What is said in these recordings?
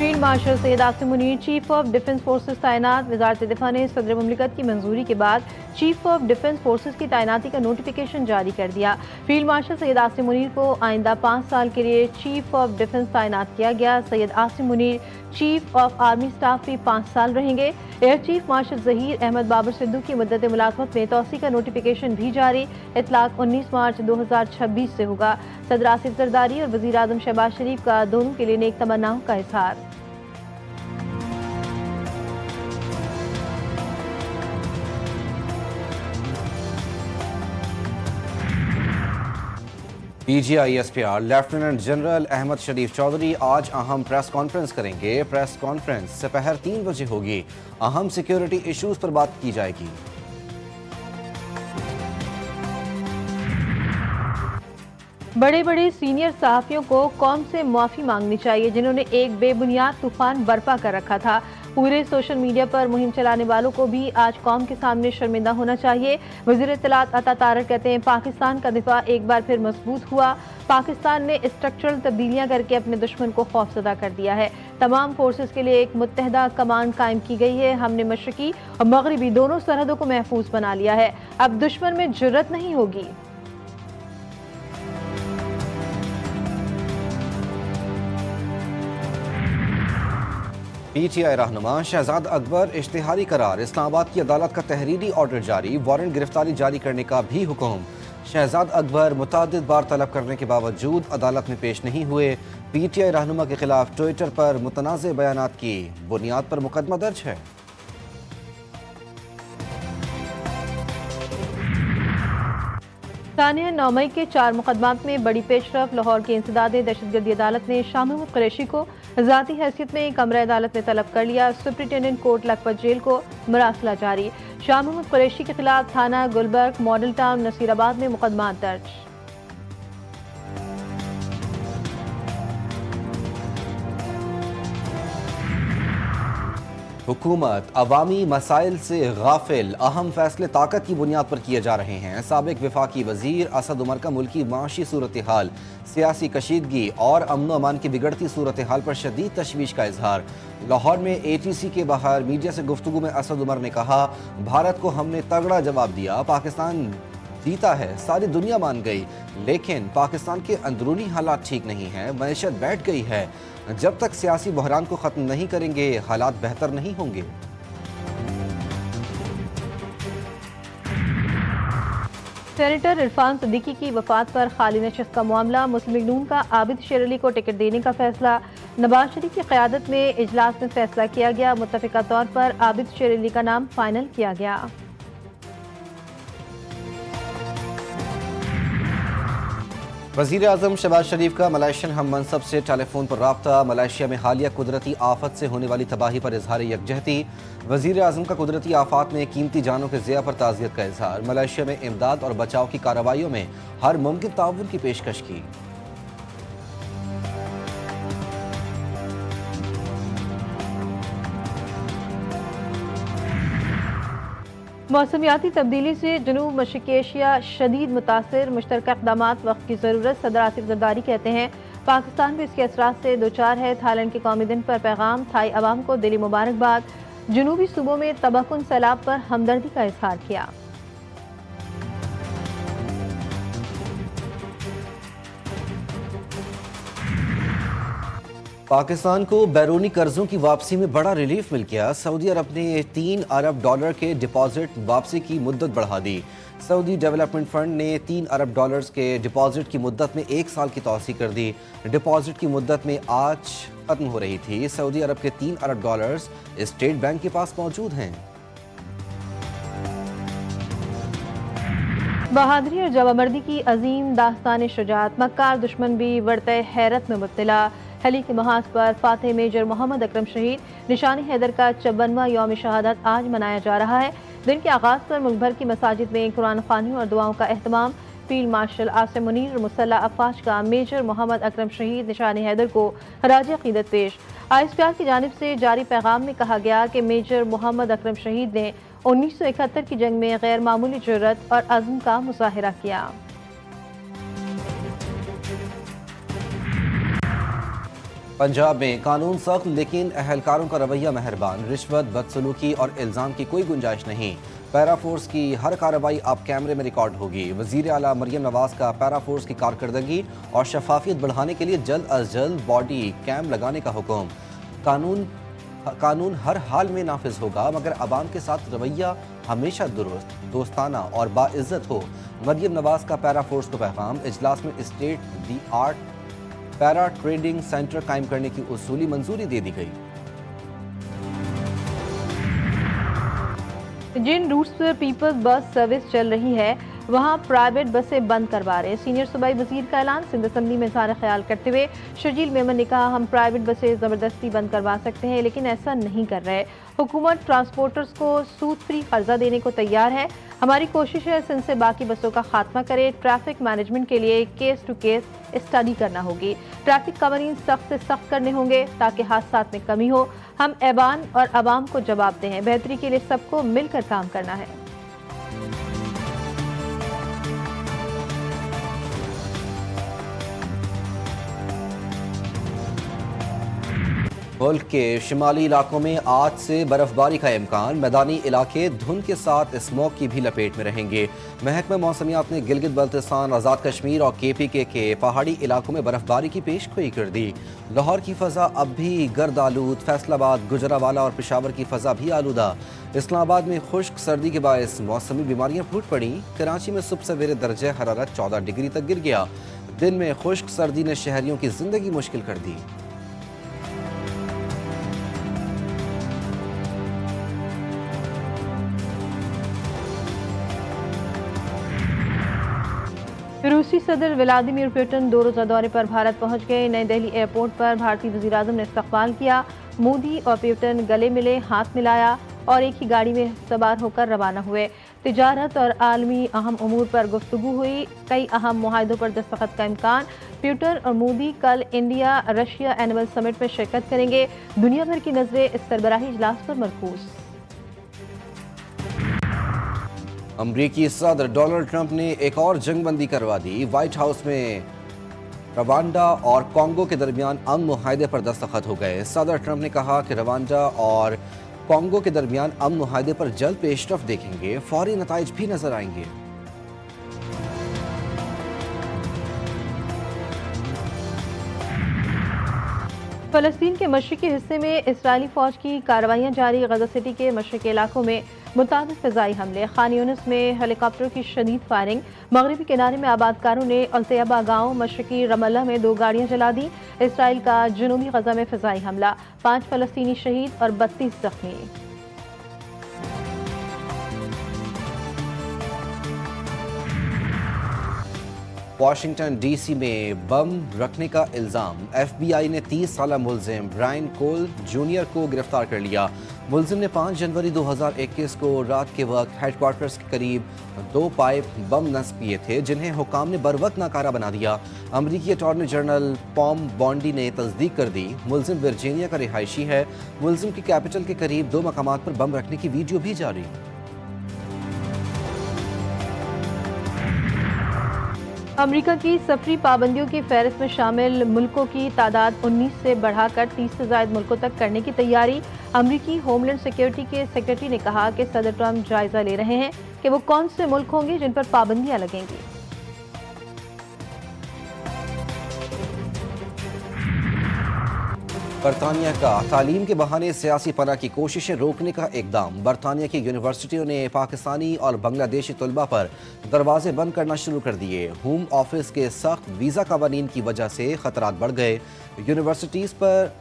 Field marshal Syed Asim Munir chief of defence forces तैनात। वजारत दिफा ने सदर मुमलिकत की मंजूरी के बाद चीफ ऑफ डिफेंस फोर्सेज की तैनाती का नोटिफिकेशन जारी कर दिया। फील्ड मार्शल सैयद आसिम मुनीर को आइंदा 5 साल के लिए चीफ ऑफ डिफेंस तैनात किया गया। Syed Asim Munir chief of army staff भी 5 साल रहेंगे। Air chief marshal Zaheer Ahmed Babar Sidhu की मुद्दत मुलाजमत में तोसी का नोटिफिकेशन भी जारी। इतलाक 19 मार्च 2026 से होगा। सदर आसिफ जरदारी और वजीर आजम शहबाज शरीफ का दोनों के लिए नेक तमन्नाओं का इजहार। PGI SPR lieutenant general Ahmed Sharif Chaudhry आज अहम प्रेस कॉन्फ्रेंस करेंगे। प्रेस कॉन्फ्रेंस दोपहर 3 बजे होगी। अहम सिक्योरिटी इश्यूज पर बात की जाएगी। बड़े बड़े सीनियर सहाफियों को कौम से माफ़ी मांगनी चाहिए जिन्होंने एक बेबुनियाद तूफान बर्पा कर रखा था। पूरे सोशल मीडिया पर मुहिम चलाने वालों को भी आज कौम के सामने शर्मिंदा होना चाहिए। वज़ीर इत्तलात अता तारक कहते हैं पाकिस्तान का दिफा एक बार फिर मजबूत हुआ। पाकिस्तान ने स्ट्रक्चरल तब्दीलियां करके अपने दुश्मन को खौफजदा कर दिया है। तमाम फोर्सेस के लिए एक मुत्तहदा कमांड कायम की गई है। हमने मशरकी और मगरबी दोनों सरहदों को महफूज बना लिया है। अब दुश्मन में जुर्रत नहीं होगी। PTI रहनुमा शहजाद अकबर इश्तिहारी करार। इस्लामाबाद की अदालत का तहरीरी ऑर्डर जारी। वारंट गिरफ्तारी जारी करने का भी हुक्म। शहजाद अकबर मुतादिद बार तलब करने के बावजूद अदालत में पेश नहीं हुए। PTI रहनुमा के खिलाफ ट्विटर पर मुतनाज़ बयानात की बुनियाद पर मुकदमा दर्ज है। तानिया 9 मई के 4 मुकदमात में बड़ी पेशरफ। लाहौर की इंसदाद दहशतगर्दी अदालत ने शाह महमूद कुरैशी को ज़ाती हैसियत में कमरा अदालत में तलब कर लिया। सुप्रिंटेंडेंट कोर्ट लखपत जेल को मरासला जारी। शाह महमूद कुरैशी के खिलाफ थाना गुलबर्ग, मॉडल टाउन, नसीराबाद में मुकदमात दर्ज। हुकूमत अवामी मसाइल से गाफिल। अहम फैसले ताकत की बुनियाद पर किए जा रहे हैं। साबिक वफाकी वजीर असद उमर का मुल्की माशी सूरत हाल, सियासी कशीदगी और अमन अमान की बिगड़ती सूरत हाल पर शदीद तशवीश का इजहार। लाहौर में ATC के बाहर मीडिया से गुफ्तगू में असद उमर ने कहा, भारत को हमने तगड़ा जवाब दिया। पाकिस्तान जीता है, सारी दुनिया मान गई, लेकिन पाकिस्तान के अंदरूनी हालात ठीक नहीं हैं। मईशत बैठ गई है। जब तक सियासी बहरान को ख़त्म नहीं करेंगे हालात बेहतर नहीं होंगे। सेनेटर इरफान सिद्दीकी की वफात पर खाली नशस्त का मामला। मुस्लिम लीग नून का आबिद शेर अली को टिकट देने का फैसला। नवाज शरीफ की क़यादत में इजलास में फैसला किया गया। मुत्तफ़िका तौर पर आबिद शेर अली का नाम फाइनल किया गया। वज़ीर आज़म शहबाज शरीफ का मलेशियन हम मनसब से टेलीफोन पर राब्ता। मलेशिया में हालिया कुदरती आफत से होने वाली तबाही पर इजहार यकजहती। वज़ीर आज़म का कुदरती आफात में कीमती जानों के ज़िया पर ताज़ियत का इजहार। मलेशिया में इमदाद और बचाव की कार्रवाइयों में हर मुमकिन ताउन की पेशकश की। मौसमियाती तब्दीली से जनूब मशरक़ी एशिया शदीद मुतासिर। मुश्तरका इक़दामात वक्त की ज़रूरत। सदर आसिफ जरदारी कहते हैं पाकिस्तान भी इसके असरात से दो चार है। थाईलैंड के कौमी दिन पर पैगाम। थाई अवाम को दिली मुबारकबाद। जनूबी सूबों में तबाहकुन सैलाब पर हमदर्दी का इजहार किया। पाकिस्तान को बैरूनी कर्जों की वापसी में बड़ा रिलीफ मिल गया। सऊदी अरब ने $3 अरब के डिपॉजिट वापसी की मुद्दत बढ़ा दी। सऊदी डेवलपमेंट फंड ने $3 अरब के डिपॉजिट की मुद्दत में 1 साल की तौसी कर दी। डिपॉजिट की मुद्दत में आज खत्म हो रही थी। सऊदी अरब के $3 अरब स्टेट बैंक के पास मौजूद हैं। बहादुरी और जवामर्दी की अजीम दास्तान शुजात। मक्कार दुश्मन भी वर्ते हैरत में मुब्तला। हली के महाज पर फातह मेजर मोहम्मद अकरम शहीद निशानी हैदर का 54वां यौम शहादत आज मनाया जा रहा है। दिन के आगाज पर मुल्क भर की मसाजिद में कुरान ख़वानी और दुआओं का एहतमाम। फील्ड मार्शल आसिम मुनीर और मुसल्ला अफवाज का मेजर मोहम्मद अकरम शहीद निशानी हैदर को खराज अक़ीदत पेश। ISPR की जानिब से जारी पैगाम में कहा गया कि मेजर मोहम्मद अकरम शहीद ने 1971 की जंग में गैर मामूली जुर्रत और अज़्म का मुज़ाहिरा किया। पंजाब में कानून सख्त लेकिन अहलकारों का रवैया मेहरबान, रिश्वत, बदसलूकी और इल्ज़ाम की कोई गुंजाइश नहीं। पैरा फोर्स की हर कार्रवाई अब कैमरे में रिकॉर्ड होगी। वज़ीर आला मरियम नवाज़ का पैरा फोर्स की कारकर्दगी और शफाफियत बढ़ाने के लिए जल्द अज जल्द बॉडी कैम लगाने का हुक्म। कानून हर हाल में नाफिज होगा मगर अवाम के साथ रवैया हमेशा दुरुस्त, दोस्ताना और बाइज्जत हो। मरियम नवाज़ का पैरा फोर्स को पैगाम। इजलास में स्टेट दी आर्ट पैरा ट्रेडिंग सेंटर कायम करने की उसूली मंजूरी दे दी गई। जिन रूट्स पर पीपल्स बस सर्विस चल रही है वहां प्राइवेट बसें बंद करवा रहे। सीनियर सूबाई वजीर का ऐलान। सिंध असम्बली में इज़हार ख्याल करते हुए शर्जील मेमन ने कहा, हम प्राइवेट बसें ज़बरदस्ती बंद करवा सकते हैं लेकिन ऐसा नहीं कर रहे। हुकूमत ट्रांसपोर्टर्स को सूद फ्री कर्जा देने को तैयार है। हमारी कोशिश है सिंध से बाकी बसों का खात्मा करे। ट्रैफिक मैनेजमेंट के लिए केस टू केस स्टडी करना होगी। ट्रैफिक कवानीन सख्त से सख्त करने होंगे ताकि हादसात में कमी हो। हम ऐवान और आवाम को जवाब दें। बेहतरी के लिए सबको मिलकर काम करना है। मुल्क के शिमाली इलाकों में आज से बर्फबारी का इम्कान। मैदानी इलाके धुंध के साथ स्मोक की भी लपेट में रहेंगे। महकमा मौसमियात ने गिलगित बल्तिस्तान, आज़ाद कश्मीर और KPK के पहाड़ी इलाकों में बर्फबारी की पेशगोई कर दी। लाहौर की फ़ज़ा अब भी गर्द आलूद, फैसलाबाद, गुजरावाला और पेशावर की फ़ज़ा भी आलूदा। इस्लामाबाद में खुश्क सर्दी के बायस मौसमी बीमारियां फूट पड़ी। कराची में सुबह सवेरे दर्जे हरारत 14 डिग्री तक गिर गया। दिन में खुश्क सर्दी ने शहरियों की जिंदगी मुश्किल कर दी। रूसी सदर व्लादिमीर पुतिन 2 रोज़ा दौरे पर भारत पहुंच गए। नई दिल्ली एयरपोर्ट पर भारतीय वज़ीर-ए-आज़म ने इस्तकबाल किया। मोदी और पुतिन गले मिले, हाथ मिलाया और एक ही गाड़ी में सवार होकर रवाना हुए। तिजारत और आलमी अहम उमूर पर गुफ्तगू हुई। कई अहम मुआहदों पर दस्तखत का इम्कान। पुतिन और मोदी कल इंडिया रशिया एनुअल समिट में शिरकत करेंगे। दुनिया भर की नजरें इस सरबराही इजलास पर मरकूज। अमरीकी सदर डोनाल्ड ट्रंप ने एक और जंगबंदी करवा दी। व्हाइट हाउस में रवांडा और कॉन्गो के दरमियान अमन मुआहदे पर दस्तखत हो गए। सदर ट्रंप ने कहा कि रवांडा और कॉन्गो के दरमियान अमन मुआहदे पर जल्द पेशरफ देखेंगे, फौरी नताइज भी नजर आएंगे। फलस्तीन के मशरकी हिस्से में इस्राएली फौज की कार्रवाइयां जारी। गजा सिटी के मशरकी इलाकों में मुताबिक फ़िज़ाई हमले। खान यूनिस में हेलीकॉप्टर की शदीद फायरिंग। मगरबी किनारे में आबादकारों ने अल्तैबा गांव, मशरकी रमल्ला में 2 गाड़ियां जला दी। इसराइल का जनूबी गजा में फ़िज़ाई हमला। 5 फ़लस्तीनी शहीद और 32 जख्मी। वाशिंगटन DC में बम रखने का इल्ज़ाम। FBI ने 30 साला मुलजिम ब्रायन कोल जूनियर को गिरफ्तार कर लिया। मुलजिम ने 5 जनवरी 2021 को रात के वक्त हेडक्वार्टर्स के करीब 2 पाइप बम नस्ब किए थे जिन्हें हुकाम ने बरवक्त नाकारा बना दिया। अमरीकी अटॉर्नी जनरल पॉम बॉन्डी ने तस्दीक कर दी। मुलजिम वर्जीनिया का रिहायशी है। मुलजिम की कैपिटल के करीब 2 मकामात पर बम रखने की वीडियो भी जारी। अमेरिका की सफरी पाबंदियों की फहरिस्त में शामिल मुल्कों की तादाद 19 से बढ़ाकर 30 से ज़ायद मुल्कों तक करने की तैयारी। अमेरिकी होमलैंड सिक्योरिटी के सेक्रेटरी ने कहा कि सदर ट्रंप जायजा ले रहे हैं कि वो कौन से मुल्क होंगे जिन पर पाबंदियां लगेंगी। बरतानिया का तालीम के बहाने सियासी पनाह की कोशिशें रोकने का इकदाम। बरतानिया की यूनिवर्सिटियों ने पाकिस्तानी और बांग्लादेशी तलबा पर दरवाजे बंद करना शुरू कर दिए। होम ऑफिस के सख्त वीज़ा कवानीन की वजह से खतरात बढ़ गए। यूनिवर्सिटीज़ पर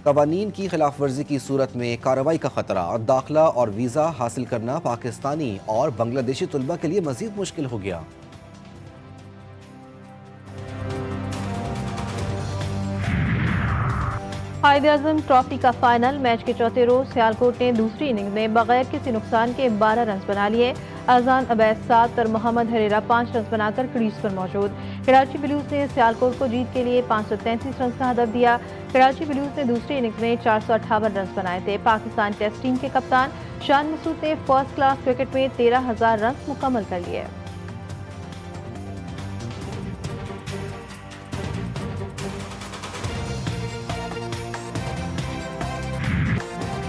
कवानीन की खिलाफ वर्जी की सूरत में कार्रवाई का खतरा। दाखिला और वीज़ा हासिल करना पाकिस्तानी और बांग्लादेशी तलबा के लिए मज़ीद मुश्किल हो गया। कायद-ए-आज़म ट्रॉफी का फाइनल। मैच के चौथे रोज सियालकोट ने दूसरी इनिंग्स में बगैर किसी नुकसान के 12 रन बना लिए। अजान अवैस 7 और मोहम्मद हरेरा 5 रन बनाकर क्रीज पर मौजूद। कराची ब्लूज ने सियालकोट को जीत के लिए 533 रन का हदफ दिया। कराची ब्लूज ने दूसरी इनिंग्स में 458 रन बनाए थे। पाकिस्तान टेस्ट टीम के कप्तान शान मसूद ने फर्स्ट क्लास क्रिकेट में 13,000 रन मुकम्मल कर लिए।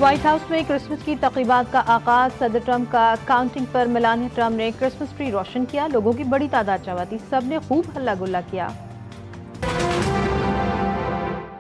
व्हाइट हाउस में क्रिसमस की तक़रीबात का आगाज। सदर ट्रंप का काउंटिंग पर मेलानिया ट्रंप ने क्रिसमस ट्री रोशन किया। लोगों की बड़ी तादाद जमा थी, सब ने खूब हल्ला गुल्ला किया।